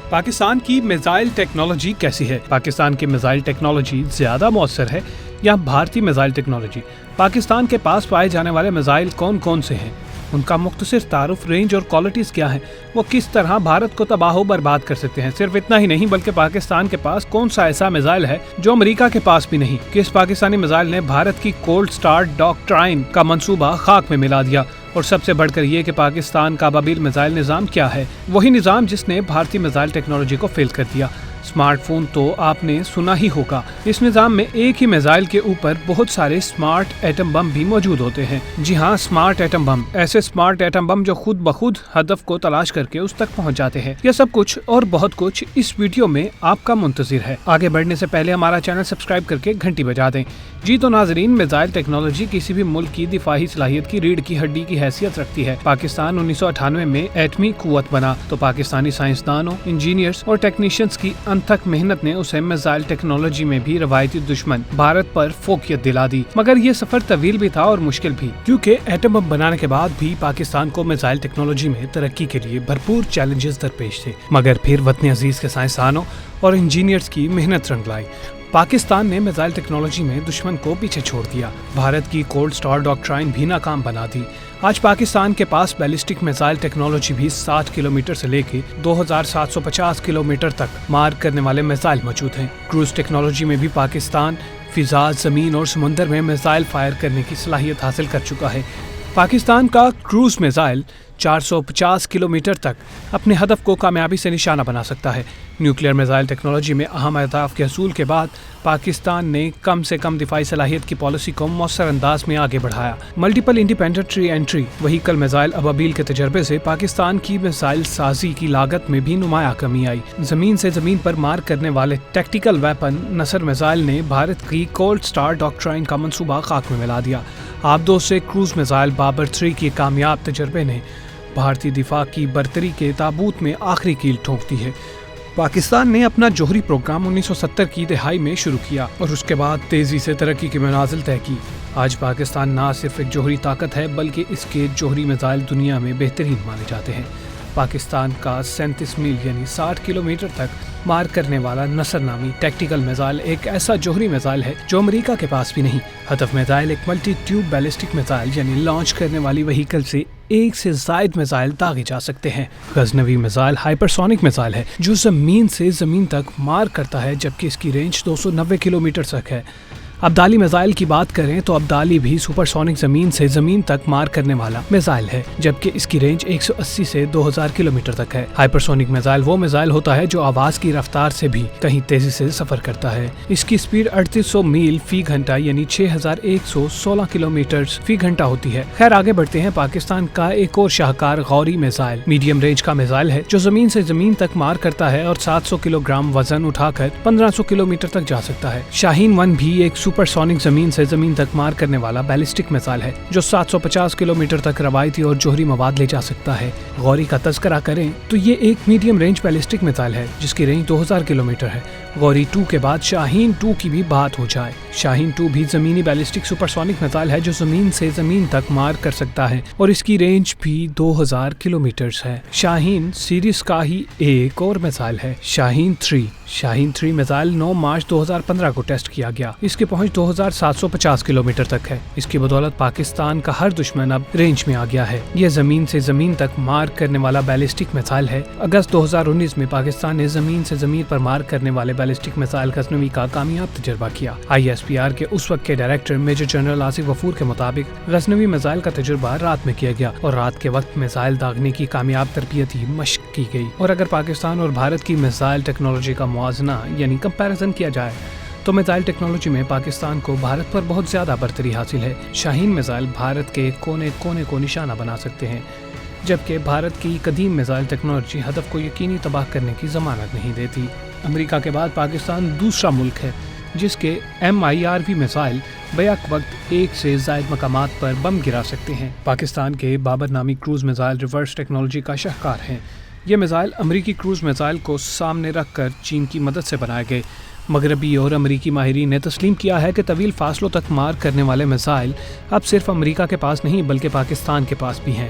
پاکستان کی missile technology کیسی ہے؟ پاکستان کی میزائل ٹیکنالوجی زیادہ مؤثر ہے یا بھارتی میزائل ٹیکنالوجی؟ پاکستان کے پاس پائے جانے والے میزائل کون کون سے ہیں؟ ان کا مختصر تعارف، رینج اور کوالٹیز کیا ہیں؟ وہ کس طرح بھارت کو تباہ و برباد کر سکتے ہیں؟ صرف اتنا ہی نہیں بلکہ پاکستان کے پاس کون سا ایسا میزائل ہے جو امریکہ کے پاس بھی نہیں؟ کس پاکستانی میزائل نے بھارت کی کولڈ سٹار ڈاکٹرائن کا منصوبہ خاک میں ملا دیا؟ اور سب سے بڑھ کر یہ کہ پاکستان کا ابابیل میزائل نظام کیا ہے، وہی نظام جس نے بھارتی میزائل ٹیکنالوجی کو فیل کر دیا۔ سمارٹ فون تو آپ نے سنا ہی ہوگا، اس نظام میں ایک ہی میزائل کے اوپر بہت سارے سمارٹ ایٹم بم بھی موجود ہوتے ہیں۔ جی ہاں، سمارٹ ایٹم بم، ایسے سمارٹ ایٹم بم جو خود بخود ہدف کو تلاش کر کے اس تک پہنچ جاتے ہیں۔ یہ سب کچھ اور بہت کچھ اس ویڈیو میں آپ کا منتظر ہے۔ آگے بڑھنے سے پہلے ہمارا چینل سبسکرائب کر کے گھنٹی بجا دیں۔ جی تو ناظرین، میزائل ٹیکنالوجی کسی بھی ملک کی دفاعی صلاحیت کی ریڑھ کی ہڈی کی حیثیت رکھتی ہے۔ پاکستان 1998 میں ایٹمی قوت بنا تو پاکستانی سائنسدانوں، انجینئرز اور ٹیکنیشینز کی انتھک محنت نے اسے میزائل ٹیکنالوجی میں بھی روایتی دشمن بھارت پر فوقیت دلا دی۔ مگر یہ سفر طویل بھی تھا اور مشکل بھی، کیونکہ ایٹم بم بنانے کے بعد بھی پاکستان کو میزائل ٹیکنالوجی میں ترقی کے لیے بھرپور چیلنجز درپیش تھے۔ مگر پھر وطن عزیز کے سائنسدانوں اور انجینئرز کی محنت رنگ لائی۔ پاکستان نے میزائل ٹیکنالوجی میں دشمن کو پیچھے چھوڑ دیا، بھارت کی کولڈ سٹار ڈاکٹرائن بھی ناکام بنا دی۔ آج پاکستان کے پاس بیلسٹک میزائل ٹیکنالوجی بھی 60 کلومیٹر سے لے کے 2750 کلومیٹر تک مار کرنے والے میزائل موجود ہیں۔ کروز ٹیکنالوجی میں بھی پاکستان فضا، زمین اور سمندر میں میزائل فائر کرنے کی صلاحیت حاصل کر چکا ہے۔ پاکستان کا کروز میزائل 450 کلومیٹر تک اپنے ہدف کو کامیابی سے نشانہ بنا سکتا ہے۔ نیوکلیئر میزائل ٹیکنالوجی میں اہم اہداف کے حصول کے بعد پاکستان نے کم سے کم دفاعی صلاحیت کی پالیسی کو مؤثر انداز میں آگے بڑھایا۔ ملٹیپل انڈیپینڈنٹ ری انٹری وہیکل میزائل ابابیل کے تجربے سے پاکستان کی میزائل سازی کی لاگت میں بھی نمایاں کمی آئی۔ زمین سے زمین پر مار کرنے والے ٹیکٹیکل ویپن نصر میزائل نے بھارت کی کولڈ سٹار ڈاکٹرائن کا منصوبہ خاک میں ملا دیا۔ آبدوز سے کروز میزائل بابر 3 کے کامیاب تجربے نے بھارتی دفاع کی برتری کے تابوت میں آخری کیل ٹھونک دی ہے۔ پاکستان نے اپنا جوہری پروگرام 1970 کی دہائی میں شروع کیا اور اس کے بعد تیزی سے ترقی کی منازل طے کی۔ آج پاکستان نہ صرف ایک جوہری طاقت ہے بلکہ اس کے جوہری میزائل دنیا میں بہترین مانے جاتے ہیں۔ پاکستان کا 37 میل یعنی 60 کلومیٹر تک مار کرنے والا نصر نامی ٹیکٹیکل میزائل ایک ایسا جوہری میزائل ہے جو امریکہ کے پاس بھی نہیں۔ ہدف میزائل ایک ملٹی ٹیوب بیلسٹک میزائل یعنی لانچ کرنے والی وہیکل سے ایک سے زائد میزائل داغے جا سکتے ہیں۔ غزنوی میزائل ہائپرسونک میزائل ہے جو زمین سے زمین تک مار کرتا ہے، جبکہ اس کی رینج 290 کلومیٹر تک ہے۔ ابدالی میزائل کی بات کریں تو ابدالی بھی سپر سونک زمین سے زمین تک مار کرنے والا میزائل ہے، جبکہ اس کی رینج 180 سے 2000 کلومیٹر تک ہے۔ ہائپرسونک میزائل وہ میزائل ہوتا ہے جو آواز کی رفتار سے بھی کہیں تیزی سے سفر کرتا ہے۔ اس کی سپیڈ 3800 میل فی گھنٹہ یعنی 6116 کلومیٹر فی گھنٹہ ہوتی ہے۔ خیر آگے بڑھتے ہیں۔ پاکستان کا ایک اور شاہکار غوری میزائل میڈیم رینج کا میزائل ہے جو زمین سے زمین تک مار کرتا ہے اور 700 کلو گرام وزن اٹھا کر 1500 کلومیٹر تک جا سکتا ہے۔ شاہین 1 بھی ایک سپر سونک زمین سے زمین تک مار کرنے والا بیلسٹک میزائل ہے جو 750 کلومیٹر تک روایتی اور جوہری مواد لے جا سکتا ہے۔ غوری کا تذکرہ کریں تو یہ ایک میڈیم رینج بیلسٹک میزائل ہے جس کی رینج 2000 کلومیٹر ہے۔ غوری 2 کے بعد شاہین 2 کی بھی بات ہو جائے۔ شاہین 2 بھی زمینی بیلسٹک سپر سونک میزائل ہے جو زمین سے زمین تک مار کر سکتا ہے اور اس کی رینج بھی 2000 کلومیٹر ہے۔ شاہین سیریز کا ہی ایک اور میزائل ہے شاہین 3۔ شاہین 3 میزائل 9 مارچ 2015 کو ٹیسٹ کیا گیا۔ اس کی پہنچ 2750 کلومیٹر تک ہے۔ اس کی بدولت پاکستان کا ہر دشمن اب رینج میں آ گیا ہے۔ یہ زمین سے زمین تک مار کرنے والا بیلسٹک میزائل ہے۔ اگست 2019 میں پاکستان نے زمین سے زمین پر مار کرنے والے بیلسٹک میزائل غزنوی کا کامیاب تجربہ کیا۔ ISPR کے اس وقت کے ڈائریکٹر میجر جنرل آصف غفور کے مطابق غزنوی میزائل کا تجربہ رات میں کیا گیا اور رات کے وقت میزائل داغنے کی کامیاب تربیتی مشق کی گئی۔ اور اگر پاکستان اور بھارت کی میزائل ٹیکنالوجی کا موازنہ یعنی کمپیریزن کیا جائے تو میزائل ٹیکنالوجی میں پاکستان کو بھارت پر بہت زیادہ برتری حاصل ہے۔ شاہین میزائل بھارت کے کونے کونے کو نشانہ بنا سکتے ہیں، جبکہ بھارت کی قدیم میزائل ٹیکنالوجی ہدف کو یقینی تباہ کرنے کی ضمانت نہیں دیتی۔ امریکہ کے بعد پاکستان دوسرا ملک ہے جس کے MIRV میزائل بیک وقت ایک سے زائد مقامات پر بم گرا سکتے ہیں۔ پاکستان کے بابر نامی کروز میزائل ریورس ٹیکنالوجی کا شاہکار ہیں۔ یہ میزائل امریکی کروز میزائل کو سامنے رکھ کر چین کی مدد سے بنائے گئے۔ مغربی اور امریکی ماہرین نے تسلیم کیا ہے کہ طویل فاصلوں تک مار کرنے والے میزائل اب صرف امریکہ کے پاس نہیں بلکہ پاکستان کے پاس بھی ہیں۔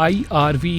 IRV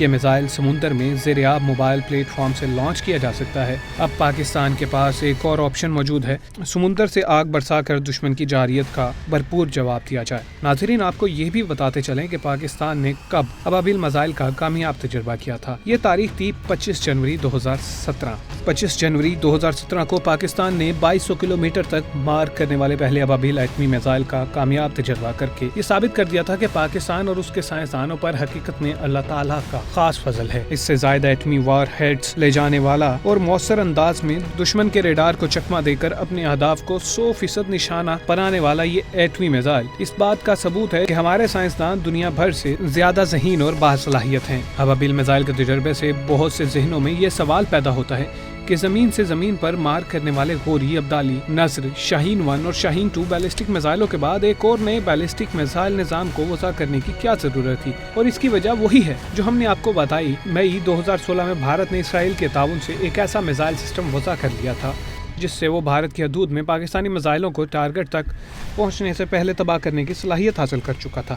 یہ میزائل سمندر میں زیر آب موبائل پلیٹ فارم سے لانچ کیا جا سکتا ہے۔ اب پاکستان کے پاس ایک اور آپشن موجود ہے، سمندر سے آگ برسا کر دشمن کی جارحیت کا بھرپور جواب دیا جائے۔ ناظرین، آپ کو یہ بھی بتاتے چلیں کہ پاکستان نے کب ابابیل میزائل کا کامیاب تجربہ کیا تھا۔ یہ تاریخ تھی 25 جنوری 2017۔ 25 جنوری 2017 کو پاکستان نے 2200 کلومیٹر تک مار کرنے والے پہلے ابابیل ایٹمی میزائل کا کامیاب تجربہ کر کے یہ ثابت کر دیا تھا کہ پاکستان اور اس کے سائنسدانوں پر حقیقت میں اللہ تعالیٰ کا خاص فضل ہے۔ اس سے زائد ایٹمی وار ہیڈز لے جانے والا اور مؤثر انداز میں دشمن کے ریڈار کو چکما دے کر اپنے اہداف کو 100% نشانہ بنانے والا یہ ایٹمی میزائل اس بات کا ثبوت ہے کہ ہمارے سائنسدان دنیا بھر سے زیادہ ذہین اور باصلاحیت ہیں۔ ابابیل میزائل کے تجربے سے بہت سے ذہنوں میں یہ سوال پیدا ہوتا ہے کہ زمین سے زمین پر مار کرنے والے غوری، ابدالی، نصر، شاہین 1 اور شاہین 2 بیلسٹک میزائلوں کے بعد ایک اور نئے بیلسٹک میزائل نظام کو وضع کرنے کی کیا ضرورت تھی، اور اس کی وجہ وہی ہے جو ہم نے آپ کو بتائی۔ مئی 2016 میں بھارت نے اسرائیل کے تعاون سے ایک ایسا میزائل سسٹم وضع کر لیا تھا جس سے وہ بھارت کی حدود میں پاکستانی میزائلوں کو ٹارگٹ تک پہنچنے سے پہلے تباہ کرنے کی صلاحیت حاصل کر چکا تھا۔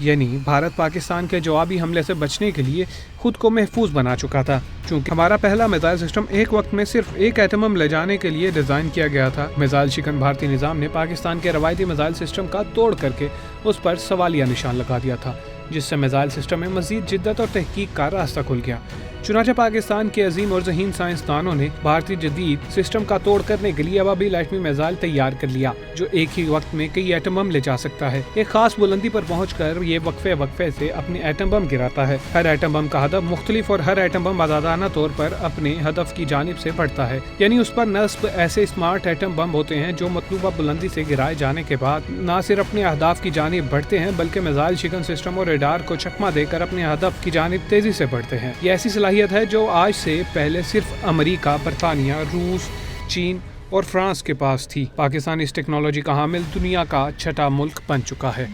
یعنی بھارت پاکستان کے جوابی حملے سے بچنے کے لیے خود کو محفوظ بنا چکا تھا۔ چونکہ ہمارا پہلا میزائل سسٹم ایک وقت میں صرف ایک ایٹم بم لے جانے کے لیے ڈیزائن کیا گیا تھا، میزائل شکن بھارتی نظام نے پاکستان کے روایتی میزائل سسٹم کا توڑ کر کے اس پر سوالیہ نشان لگا دیا تھا، جس سے میزائل سسٹم میں مزید جدت اور تحقیق کا راستہ کھل گیا۔ چنانچہ پاکستان کے عظیم اور ذہین سائنسدانوں نے بھارتی جدید سسٹم کا توڑ کرنے کے لیے ابابیل ایٹمی میزائل تیار کر لیا، جو ایک ہی وقت میں کئی ایٹم بم لے جا سکتا ہے۔ ایک خاص بلندی پر پہنچ کر یہ وقفے سے اپنے ایٹم بم گراتا ہے۔ ہر ایٹم بم کا ہدف مختلف اور ہر ایٹم بم آزادانہ طور پر اپنے ہدف کی جانب سے بڑھتا ہے، یعنی اس پر نصب ایسے اسمارٹ ایٹم بم ہوتے ہیں جو مطلوبہ بلندی سے گرائے جانے کے بعد نہ صرف اپنے اہداف کی جانب بڑھتے ہیں بلکہ میزائل شکن سسٹم اور ریڈار کو چکما دے کر اپنے ہدف کی جانب تیزی سے بڑھتے ہیں۔ یہ ایسی صلاحیت ہے جو آج سے پہلے صرف امریکہ، برطانیہ، روس، چین اور فرانس کے پاس تھی۔ پاکستان اس ٹیکنالوجی کا حامل دنیا کا چھٹا ملک بن چکا ہے۔